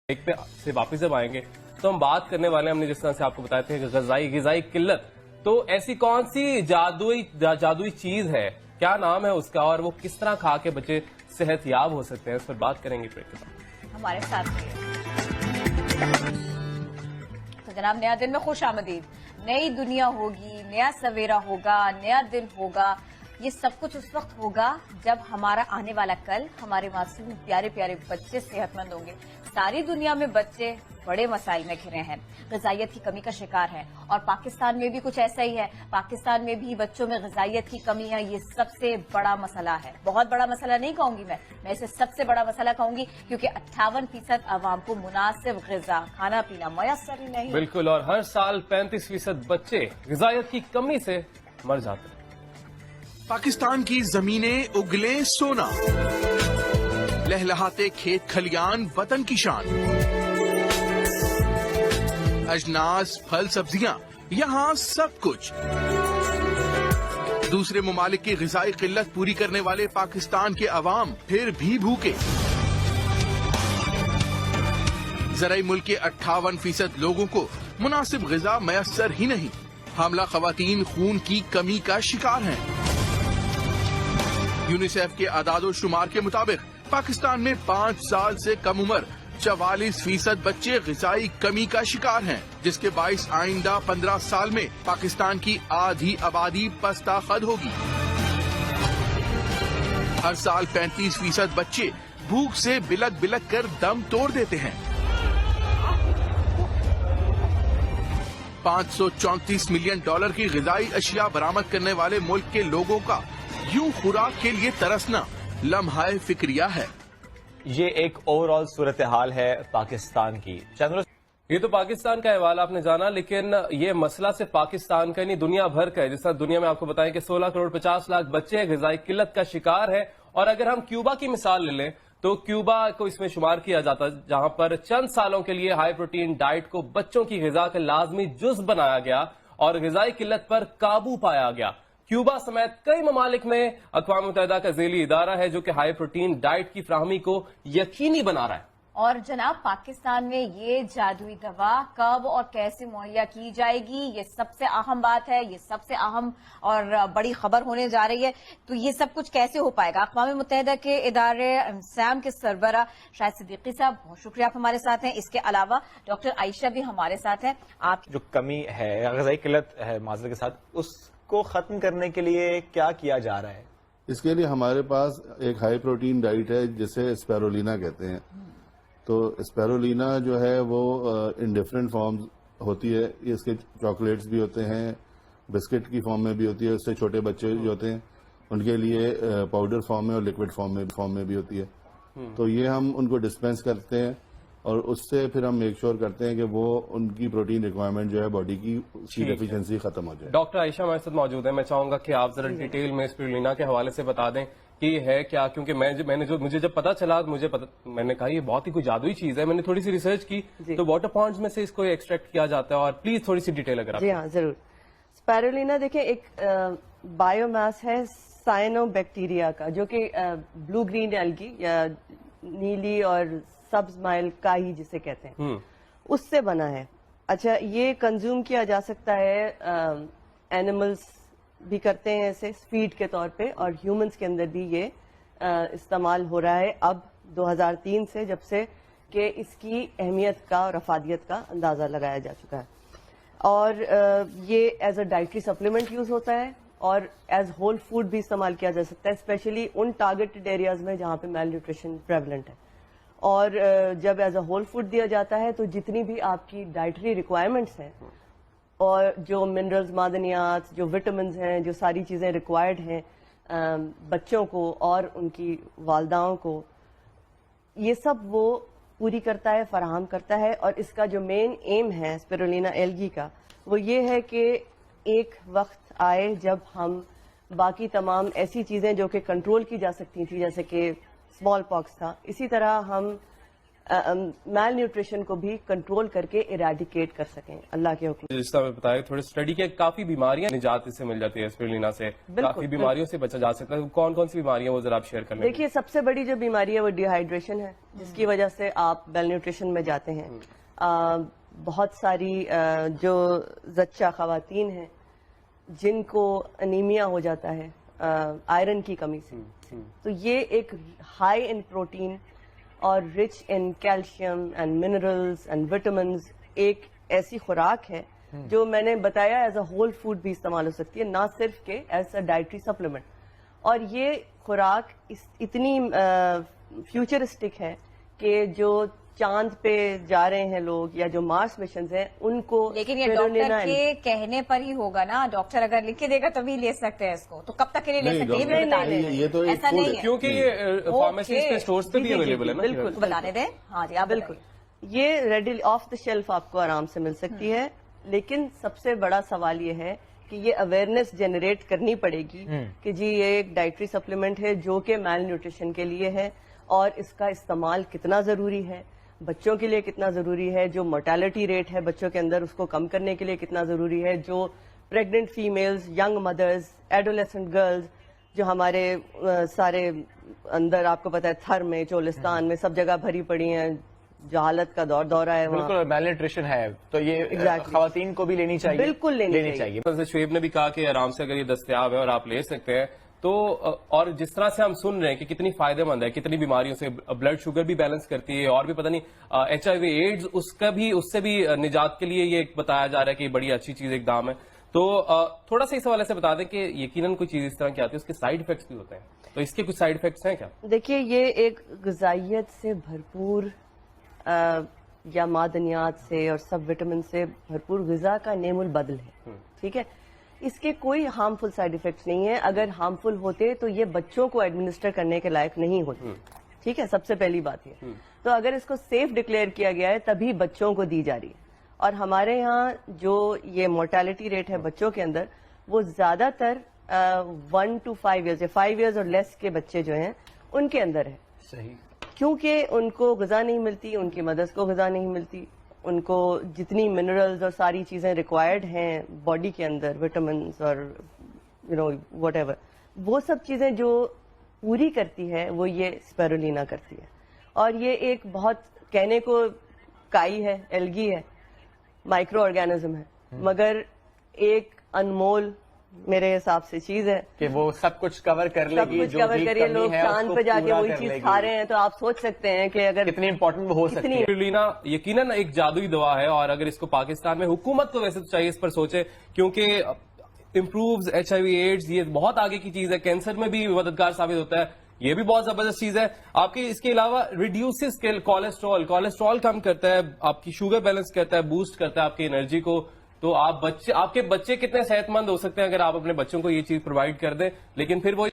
एक पे से वापस जब आएंगे तो हम बात करने वाले हैं, हमने जिस तरह से आपको बताए थे कि ग़िज़ाई किल्लत, तो ऐसी कौन सी जादुई चीज है, क्या नाम है उसका और वो किस तरह खा के बच्चे सेहतयाब हो सकते हैं, इस पर बात करेंगे ब्रेक के बाद। हमारे साथ तो जनाब, नया दिन में खुश आमदीद। नई दुनिया होगी, नया सवेरा होगा, नया दिन होगा। ये सब कुछ उस वक्त होगा जब हमारा आने वाला कल, हमारे मासूम प्यारे प्यारे बच्चे सेहतमंद होंगे। सारी दुनिया में बच्चे बड़े मसाइल में घिरे हैं, ग़िज़ाइयत की कमी का शिकार हैं, और पाकिस्तान में भी कुछ ऐसा ही है। पाकिस्तान में भी बच्चों में ग़िज़ाइयत की कमी है। ये सबसे बड़ा मसला है। बहुत बड़ा मसला नहीं कहूंगी मैं इसे सबसे बड़ा मसला कहूंगी, क्योंकि 58% आवाम को मुनासिब ग़िज़ा खाना पीना मयसर ही नहीं। बिल्कुल, और हर साल 35% बच्चे ग़िज़ाइयत की कमी से मर जाते हैं। पाकिस्तान की जमीनें उगले सोना, लहलहाते खेत खलियान वतन की शान, अजनास फल सब्जियां यहाँ सब कुछ। दूसरे ममालिक की ग़िज़ाई किल्लत पूरी करने वाले पाकिस्तान के अवाम फिर भी भूखे। ज़राई मुल्क के 58% लोगों को मुनासिब ग़िज़ा मयसर ही नहीं। हामला ख़वातीन खून की कमी का शिकार हैं। यूनिसेफ के आदादो शुमार के मुताबिक पाकिस्तान में 5 साल से कम उम्र 44% बच्चे ग़िज़ाई कमी का शिकार हैं, जिसके बाइस आइंदा 15 साल में पाकिस्तान की आधी आबादी पस्ताखद होगी। हर साल 35% बच्चे भूख से बिलक बिलक कर दम तोड़ देते हैं। 534 मिलियन डॉलर की ग़िज़ाई अशिया बरामद करने वाले मुल्क के लोगों का यूं खुराक के लिए तरसना लम्हाए फिक्रिया है। ये एक ओवरऑल सूरत हाल है पाकिस्तान की। ये तो पाकिस्तान का अहवाल आपने जाना, लेकिन ये मसला सिर्फ पाकिस्तान का नहीं, दुनिया भर का है। जिस तरह दुनिया में आपको बताएं कि 16 करोड़ 50 लाख बच्चे ग़िज़ाई किल्लत का शिकार है। और अगर हम क्यूबा की मिसाल ले लें तो क्यूबा को इसमें शुमार किया जाता है, जहां पर चंद सालों के लिए हाई प्रोटीन डाइट को बच्चों की ग़िज़ा का लाजमी जुज़ बनाया गया और ग़िज़ाई किल्लत पर काबू पाया गया। क्यूबा समेत कई ममालिक में अक़वाम मुत्तहिदा का ज़ेली इदारा है जो कि हाई प्रोटीन डाइट की फ्राहमी को यकीनी बना रहा है। और जनाब, पाकिस्तान में ये जादुई दवा कब और कैसे मुहैया की जाएगी, ये सबसे अहम बात है, ये सबसे अहम और बड़ी खबर होने जा रही है। तो ये सब कुछ कैसे हो पाएगा? अक़वाम मुत्तहिदा के इदारे सैम के सरबरा शाहिद सिद्दीकी साहब, बहुत शुक्रिया आप हमारे साथ हैं। इसके अलावा डॉक्टर आयशा भी हमारे साथ हैं। आप जो कमी है, ग़िज़ाई किल्लत है माज़रत के साथ, उसको खत्म करने के लिए क्या किया जा रहा है? इसके लिए हमारे पास एक हाई प्रोटीन डाइट है जिसे स्पैरुलिना कहते हैं। तो स्पैरुलिना जो है वो इन डिफरेंट फॉर्म्स होती है। इसके चॉकलेट्स भी होते हैं, बिस्किट की फॉर्म में भी होती है, उससे छोटे बच्चे जो होते हैं उनके लिए पाउडर फॉर्म में और लिक्विड फॉर्म में भी होती है। तो ये हम उनको डिस्पेंस करते हैं और उससे फिर हम मेक श्योर करते हैं कि वो उनकी प्रोटीन रिक्वायरमेंट जो है बॉडी की, उसकी डेफिशिएंसी खत्म हो जाए। डॉक्टर आयशा हमारे साथ मौजूद है। मैं चाहूंगा कि आप जरा डिटेल में स्पिरुलिना के हवाले से बता दें कि है क्या, क्योंकि मुझे जब पता चला मैंने कहा ये बहुत ही कोई जादुई चीज है। मैंने थोड़ी सी रिसर्च की तो वाटर पॉन्ड्स में से इसको एक्सट्रैक्ट किया जाता है। और प्लीज थोड़ी सी डिटेल अगर आप। जी हाँ, जरूर। स्पैरुलिना देखिए एक बायोमास है साइनोबैक्टीरिया का, जो कि ब्लू ग्रीन एल्गी या नीली और सब्ज माइल काई जिसे कहते हैं, उससे बना है। अच्छा, ये कंज्यूम किया जा सकता है, एनिमल्स भी करते हैं ऐसे फीड के तौर पे, और ह्यूमंस के अंदर भी ये इस्तेमाल हो रहा है अब 2003 से, जब से कि इसकी अहमियत का और अफादियत का अंदाजा लगाया जा चुका है। और ये as a dietary supplement use होता है और एज होल फूड भी इस्तेमाल किया जा सकता है, स्पेशली उन टारगेटेड एरियाज में जहां पे मेल न्यूट्रिशन प्रेवलेंट है। और जब एज अ होल फूड दिया जाता है तो जितनी भी आपकी डाइटरी रिक्वायरमेंट्स हैं और जो मिनरल्स, मादनियात, जो विटामिन्स हैं, जो सारी चीज़ें रिक्वायर्ड हैं बच्चों को और उनकी वालदाओं को, ये सब वो पूरी करता है, फराहम करता है। और इसका जो मेन एम है स्पिरुलिना एल्गी का, वो ये है कि एक वक्त आए जब हम बाकी तमाम ऐसी चीज़ें जो कि कंट्रोल की जा सकती थी, जैसे कि स्मॉल पॉक्स था, इसी तरह हम میل نیوٹریشن کو بھی کنٹرول کر کے ایریڈیکیٹ کر سکیں اللہ کے حکم. جس طرح میں بتایا تھوڑے اسٹڈی کے کافی بیماریاں نجات اس سے مل جاتی ہے اسپیرولینا سے, کافی بیماریوں سے بچا جا سکتا ہے. کون کون سی بیماریاں وہ ذرا آپ شیئر کر لیں. دیکھیے سب سے بڑی جو بیماری ہے وہ ڈی ہائیڈریشن ہے, جس کی وجہ سے آپ میل نیوٹریشن میں جاتے ہیں. بہت ساری جو زچہ خواتین ہیں جن کو انیمیا ہو جاتا ہے آئرن کی کمی سے, تو یہ ایک ہائی ان پروٹین اور rich in calcium and minerals and vitamins ایک ایسی خوراک ہے جو میں نے بتایا ایز اے ہول فوڈ بھی استعمال ہو سکتی ہے, نہ صرف کہ ایز اے ڈائٹری سپلیمنٹ. اور یہ خوراک اتنی فیوچرسٹک ہے کہ جو چاند پہ جا رہے ہیں لوگ یا جو مارس مشنز ہیں ان کو, لیکن یہ ڈاکٹر کے کہنے پر ہی ہوگا نا. ڈاکٹر اگر لکھ کے دے گا تبھی لے سکتے ہیں اس کو, تو کب تک کے لیے لے سکتے ہیں یہ تو ایسا نہیں ہے, کیونکہ یہ فارمیسیز کے اسٹورز پہ بھی اویلیبل ہے نا. بالکل بتانے دیں. ہاں جی آپ بالکل, یہ ریڈی آف دا شیلف آپ کو آرام سے مل سکتی ہے. لیکن سب سے بڑا سوال یہ ہے کہ یہ اویئرنیس جنریٹ کرنی پڑے گی کہ جی یہ ایک ڈائٹری سپلیمنٹ ہے جو کہ میل نیوٹریشن کے لیے ہے, اور اس کا استعمال کتنا ضروری ہے, بچوں کے لیے کتنا ضروری ہے, جو مورٹیلٹی ریٹ ہے بچوں کے اندر اس کو کم کرنے کے لیے کتنا ضروری ہے, جو pregnant females, young mothers, adolescent girls جو ہمارے سارے اندر آپ کو پتا ہے تھر میں, چولستان میں سب جگہ بھری پڑی ہیں, جہالت کا دورہ ہے وہاں. بالکل میل نیوٹریشن ہے تو یہ خواتین کو بھی لینی چاہیے. بالکل لینی چاہیے. شعیب نے بھی کہا کہ آرام سے اگر یہ دستیاب ہے اور آپ لے سکتے ہیں تو, اور جس طرح سے ہم سن رہے ہیں کہ کتنی فائدہ مند ہے, کتنی بیماریوں سے بلڈ شوگر بھی بیلنس کرتی ہے, اور بھی پتہ نہیں HIV ایڈز اس سے بھی نجات کے لیے یہ بتایا جا رہا ہے کہ یہ بڑی اچھی چیز اقدام ہے. تو تھوڑا سا اس حوالے سے بتا دیں کہ یقیناً کوئی چیز اس طرح کی آتی ہے اس کے سائیڈ افیکٹس بھی ہوتے ہیں, تو اس کے کچھ سائیڈ افیکٹس ہیں کیا؟ دیکھیے یہ ایک غذائیت سے بھرپور یا معدنیات سے اور سب وٹامن سے بھرپور غذا کا نعم البدل ہے. ٹھیک ہے, اس کے کوئی ہارمفل سائیڈ ایفیکٹس نہیں ہیں. اگر ہارمفل ہوتے تو یہ بچوں کو ایڈمنسٹر کرنے کے لائق نہیں ہوتے. ٹھیک ہے, سب سے پہلی بات یہ. تو اگر اس کو سیف ڈکلیئر کیا گیا ہے تبھی بچوں کو دی جا رہی ہے. اور ہمارے یہاں جو یہ مورٹیلٹی ریٹ ہے بچوں کے اندر وہ زیادہ تر 1 to 5 years یا 5 years اور لیس کے بچے جو ہیں ان کے اندر ہے. صحیح, کیونکہ ان کو غذا نہیں ملتی, ان کی مدرس کو غذا نہیں ملتی, ان کو جتنی منرلز اور ساری چیزیں ریکوائرڈ ہیں باڈی کے اندر, وٹامنس اور واٹ ایور, وہ سب چیزیں جو پوری کرتی ہے وہ یہ اسپیرولینا کرتی ہے. اور یہ ایک بہت کہنے کو کائی ہے, الگی ہے, مائکرو آرگینزم ہے, مگر ایک انمول میرے حساب سے چیز ہے کہ وہ سب کچھ کور کر لے گی. سب کچھ کور کریے. لوگ چاند پہ جا کے وہی چیز کھا رہے ہیں, تو آپ سوچ سکتے ہیں کہ اگر کتنی امپورٹنٹ وہ ہو سکتی ہے. اسپیرولینا یقیناً ایک جادوئی دوا ہے, اور اگر اس کو پاکستان میں حکومت کو ویسے تو چاہیے اس پر سوچے, کیونکہ امپرووز HIV ایڈز, یہ بہت آگے کی چیز ہے, کینسر میں بھی مددگار ثابت ہوتا ہے, یہ بھی بہت زبردست چیز ہے. آپ کی اس کے علاوہ ریڈیوسز کولیسٹرول کم کرتا ہے, آپ کی شوگر بیلنس کرتا ہے, بوسٹ کرتا ہے آپ کی انرجی کو. تو آپ کے بچے کتنے صحت مند ہو سکتے ہیں اگر آپ اپنے بچوں کو یہ چیز پرووائڈ کر دیں. لیکن پھر وہ